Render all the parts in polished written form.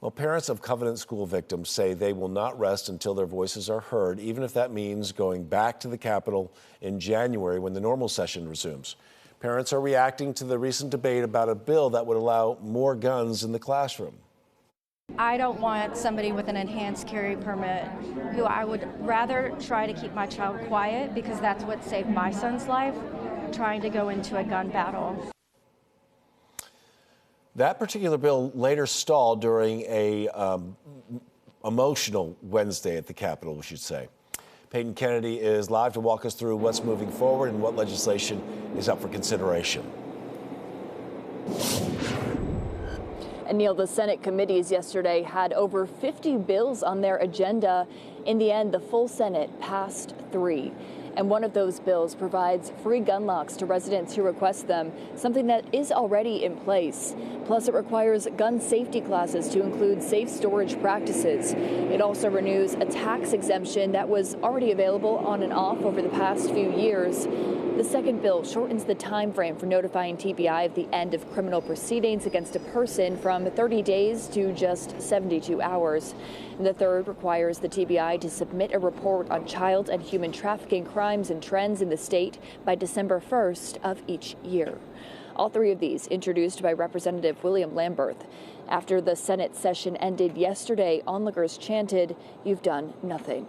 Well, parents of Covenant School victims say they will not rest until their voices are heard, even if that means going back to the Capitol in January when the normal session resumes. Parents are reacting to the recent debate about a bill that would allow more guns in the classroom. I don't want somebody with an enhanced carry permit who I would rather try to keep my child quiet, because that's what saved my son's life, trying to go into a gun battle. That particular bill later stalled during a emotional Wednesday at the Capitol, we should say. Peyton Kennedy is live to walk us through what's moving forward and what legislation is up for consideration. And Neil, the Senate committees yesterday had over 50 bills on their agenda. In the end, the full Senate passed 3. And one of those bills provides free gun locks to residents who request them, something that is already in place. Plus, it requires gun safety classes to include safe storage practices. It also renews a tax exemption that was already available on and off over the past few years. The second bill shortens the time frame for notifying TBI of the end of criminal proceedings against a person from 30 days to just 72 hours. And the third requires the TBI to submit a report on child and human trafficking crimes and trends in the state by December 1st of each year. All 3 of these introduced by Representative William Lamberth. After the Senate session ended yesterday, onlookers chanted, "You've done nothing."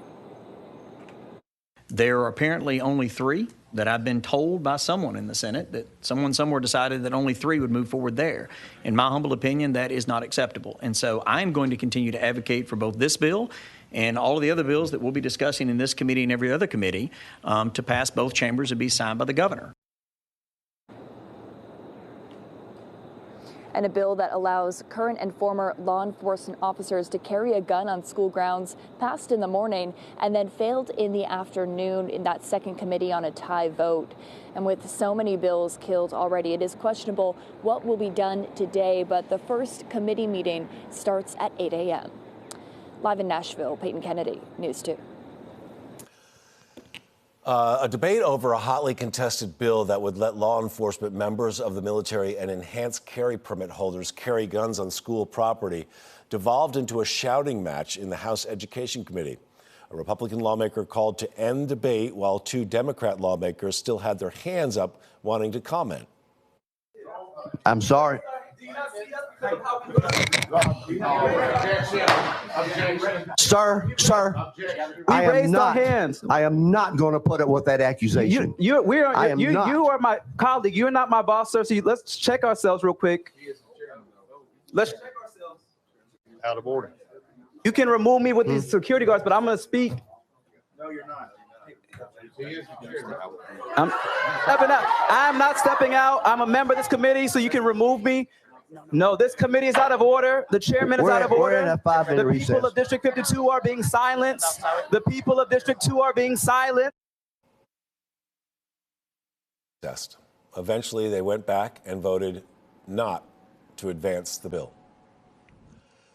There are apparently only 3 that I've been told by someone in the Senate that someone somewhere decided that only 3 would move forward there. In my humble opinion, that is not acceptable. And so I'm going to continue to advocate for both this bill and all of the other bills that we'll be discussing in this committee and every other committee to pass both chambers and be signed by the governor. And a bill that allows current and former law enforcement officers to carry a gun on school grounds passed in the morning and then failed in the afternoon in that second committee on a tie vote. And with so many bills killed already, it is questionable what will be done today, but the first committee meeting starts at 8 a.m. Live in Nashville, Peyton Kennedy, News 2. A debate over a hotly contested bill that would let law enforcement, members of the military, and enhanced carry permit holders carry guns on school property devolved into a shouting match in the House Education Committee. A Republican lawmaker called to end debate while 2 Democrat lawmakers still had their hands up wanting to comment. I'm sorry. Sir, I am not going to put up with that accusation. You are my colleague. You're not my boss, sir. So let's check ourselves real quick. Let's check ourselves. Out of order. You can remove me with these security guards, but I'm going to speak. No, you're not. I'm stepping out. I'm not stepping out. I'm a member of this committee, so you can remove me. No, this committee is out of order. The chairman is out of order. We're in a 5-minute recess. The people of District 52 are being silenced. The people of District 2 are being silenced. Eventually, they went back and voted not to advance the bill.